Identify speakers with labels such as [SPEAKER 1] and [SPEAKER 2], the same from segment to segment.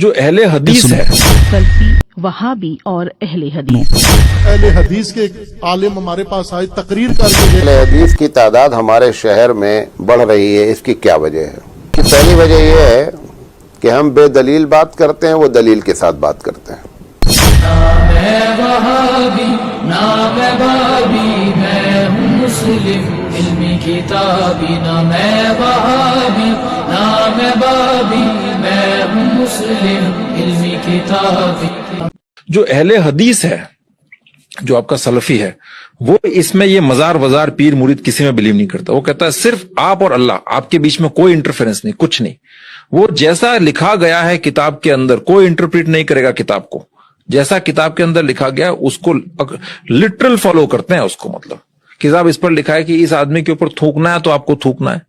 [SPEAKER 1] جو اہل حدیث ہے،
[SPEAKER 2] سلفی، وہابی اور اہل حدیث۔
[SPEAKER 3] اہل حدیث کے عالم ہمارے پاس آئے، تقریر کر کے گئے۔
[SPEAKER 4] اہل حدیث کی تعداد ہمارے شہر میں بڑھ رہی ہے، اس کی کیا وجہ ہے؟ کہ پہلی وجہ یہ ہے کہ ہم بے دلیل بات کرتے ہیں، وہ دلیل کے ساتھ بات کرتے ہیں۔
[SPEAKER 1] جو اہل حدیث ہے، جو آپ کا سلفی ہے، وہ اس میں یہ مزار وزار پیر مرید کسی میں بلیو نہیں کرتا۔ وہ کہتا ہے صرف آپ اور اللہ، آپ کے بیچ میں کوئی انٹرفیرنس نہیں، کچھ نہیں۔ وہ جیسا لکھا گیا ہے کتاب کے اندر، کوئی انٹرپریٹ نہیں کرے گا کتاب کو، جیسا کتاب کے اندر لکھا گیا اس کو لٹرل فالو کرتے ہیں۔ اس کو مطلب کتاب اس پر لکھا ہے کہ اس آدمی کے اوپر تھوکنا ہے تو آپ کو تھوکنا ہے۔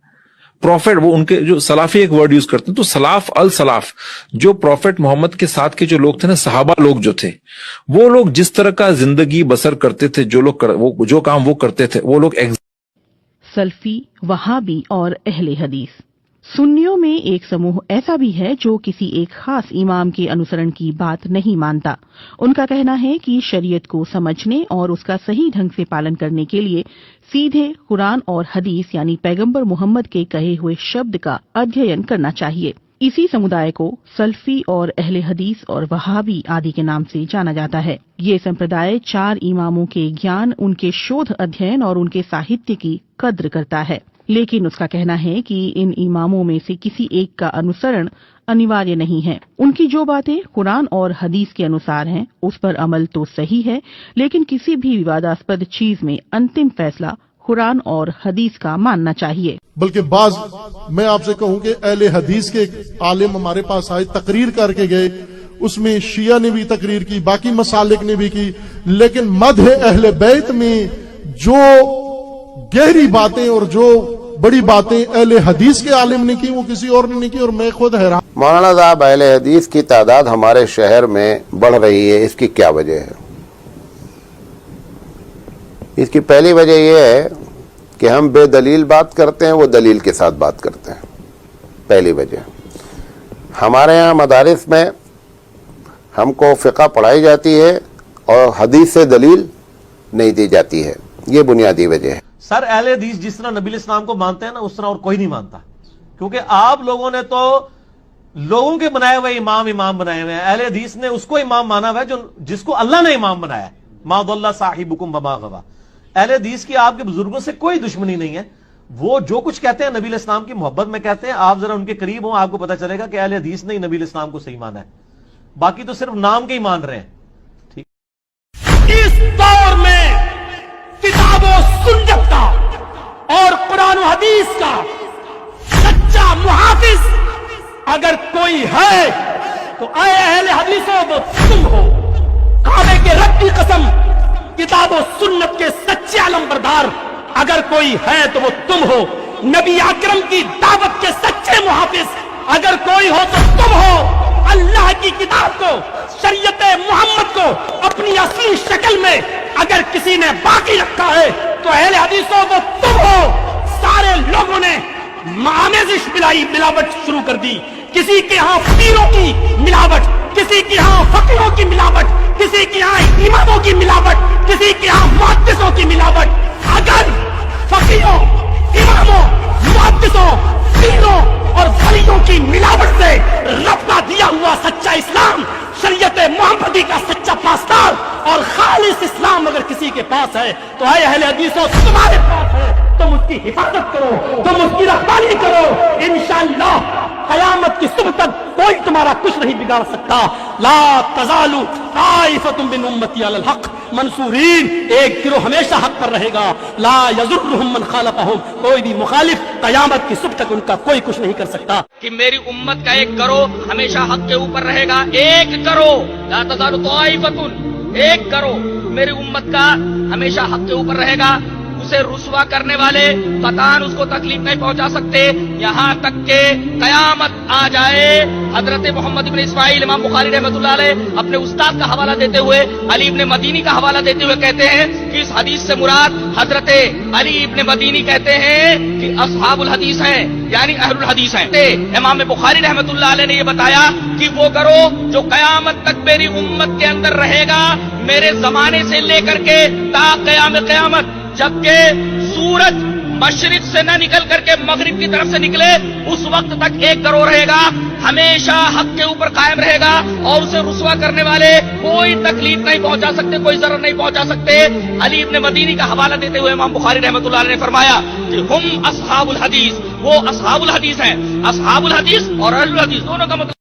[SPEAKER 1] پروفیٹ، وہ ان کے جو سلافی ایک ورڈ یوز کرتے ہیں، تو سلاف السلاف، جو پروفیٹ محمد کے ساتھ کے جو لوگ تھے نا، صحابہ لوگ جو تھے، وہ لوگ جس طرح کا زندگی بسر کرتے تھے، جو کام وہ کرتے تھے، وہ لوگ
[SPEAKER 2] سلفی، وہابی اور اہل حدیث۔ سنیوں میں ایک سموہ ایسا بھی ہے جو کسی ایک خاص امام کے انوسرن کی بات نہیں مانتا۔ ان کا کہنا ہے کہ شریعت کو سمجھنے اور اس کا صحیح ڈھنگ سے پالن کرنے کے لیے سیدھے قرآن اور حدیث یعنی پیغمبر محمد کے کہے ہوئے شبد کا ادھین کرنا چاہیے۔ اسی سمدائے کو سلفی اور اہل حدیث اور وہابی آدی کے نام سے جانا جاتا ہے۔ یہ سمپردائے 4 اماموں کے گیان، ان کے شودھ ادھین اور ان کے ساہتیہ کی قدر کرتا ہے، لیکن اس کا کہنا ہے کہ ان اماموں میں سے کسی ایک کا انوسرن انیواریہ نہیں ہے۔ ان کی جو باتیں قرآن اور حدیث کے انوسار ہیں اس پر عمل تو صحیح ہے، لیکن کسی بھی وواداسپد چیز میں انتم فیصلہ قرآن اور حدیث کا ماننا چاہیے۔
[SPEAKER 3] بلکہ بعض میں آپ سے کہوں کہ اہل حدیث کے عالم ہمارے پاس آئے، تقریر کر کے گئے، اس میں شیعہ نے بھی تقریر کی، باقی مسالک نے بھی کی، لیکن مدح اہل بیت میں جو گہری باتیں اور جو بڑی باتیں اہل حدیث کے عالم نے کی وہ کسی اور نے نہیں کی، اور میں خود حیران۔
[SPEAKER 4] مولانا صاحب، اہل حدیث کی تعداد ہمارے شہر میں بڑھ رہی ہے، اس کی کیا وجہ ہے؟ اس کی پہلی وجہ یہ ہے کہ ہم بے دلیل بات کرتے ہیں، وہ دلیل کے ساتھ بات کرتے ہیں۔ پہلی وجہ ہمارے ہاں مدارس میں ہم کو فقہ پڑھائی جاتی ہے اور حدیث سے دلیل نہیں دی جاتی ہے، یہ بنیادی وجہ ہے۔
[SPEAKER 5] سر، اہل حدیث جس طرح نبی الاسلام کو مانتے ہیں نا، اس طرح اور کوئی نہیں مانتا، کیونکہ آپ لوگوں نے تو لوگوں کے بنائے ہوئے امام بنائے ہوئے ہیں۔ اہل حدیث نے اس کو امام مانا ہوا ہے جس کو اللہ نے امام بنایا ہے۔ ما ضل صاحبکم وما غوی۔ اہل حدیث کی آپ کے بزرگوں سے کوئی دشمنی نہیں ہے، وہ جو کچھ کہتے ہیں نبی الاسلام کی محبت میں کہتے ہیں۔ آپ ذرا ان کے قریب ہوں، آپ کو پتہ چلے گا کہ اہل حدیث نے نبی الاسلام کو صحیح مانا ہے، باقی تو صرف نام کے ہی مان رہے ہیں۔ ٹھیک، اس دور میں کتاب و سنت کا اور قرآن و حدیث کا سچا محافظ اگر کوئی ہے تو اے اہل حدیثوں وہ تم ہو۔ کعبے کے رب کی قسم، کتاب و سنت کے سچے علمبردار اگر کوئی ہے تو وہ تم ہو۔ نبی اکرم کی دعوت کے سچے محافظ اگر کوئی ہو تو تم ہو۔ اللہ کی کتاب کو، شریعت محمد کو اپنی اصلی شکل میں اگر کسی نے باقی رکھا ہے تو اہل حدیثوں وہ تم ہو۔ سارے لوگوں نے آمیزش ملاوٹ شروع کر دی، کسی کے ہاں پیروں کی ملاوٹ، کسی کے ہاں فقیروں کی ملاوٹ، کسی کے ہاں اماموں کی ملاوٹ، کسی کے ہاں محدثوں کی ملاوٹ۔ اگر فقیروں، اماموں، محدثوں، پیروں اور ولیوں کی ملاوٹ سے رب کا دیا ہوا سچا اسلام، شریعت محمدی کا سچا پاسدار اور خالص اسلام اگر کسی کے پاس ہے تو اے اہل حدیثوں تمہارے پاس ہے، تم اس کی حفاظت کرو، تم اس کی رہبری کرو۔ انشاءاللہ قیامت کی صبح تک کوئی تمہارا کچھ نہیں بگاڑ سکتا۔ لا تزال طائفۃ من امتی علی الحق منصورین، ایک گروہ ہمیشہ حق پر رہے گا۔ لا یضرهم من خالفهم، کوئی بھی مخالف قیامت کی صبح تک ان کا کوئی کچھ نہیں کر سکتا۔
[SPEAKER 6] کہ میری امت کا ایک گروہ ہمیشہ حق کے اوپر رہے گا، ایک گروہ، لا تزال طائفۃ، ایک گروہ میری امت کا ہمیشہ حق کے اوپر رہے گا۔ اسے رسوا کرنے والے قطعاً اس کو تکلیف نہیں پہنچا سکتے، یہاں تک کہ قیامت آ جائے حضرت محمد ابن اسماعیل امام بخاری رحمۃ اللہ علیہ اپنے استاد کا حوالہ دیتے ہوئے علی ابن مدینی کا حوالہ دیتے ہوئے کہتے ہیں کہ اس حدیث سے مراد حضرت علی ابن مدینی کہتے ہیں کہ اصحاب الحدیث ہیں، یعنی اہل الحدیث ہیں۔ امام بخاری رحمۃ اللہ علیہ نے یہ بتایا کہ وہ کرو جو قیامت تک میری امت کے اندر رہے گا، میرے زمانے سے لے کر کے تا قیام قیامت، جبکہ سورج مشرق سے نہ نکل کر کے مغرب کی طرف سے نکلے اس وقت تک 1 گروہ رہے گا، ہمیشہ حق کے اوپر قائم رہے گا اور اسے رسوا کرنے والے کوئی تکلیف نہیں پہنچا سکتے، کوئی ضرر نہیں پہنچا سکتے۔ علی ابن مدینی کا حوالہ دیتے ہوئے امام بخاری رحمۃ اللہ علیہ نے فرمایا کہ ہم اصحاب الحدیث، وہ اصحاب الحدیث ہیں۔ اصحاب الحدیث اور اہل الحدیث دونوں کا مطلب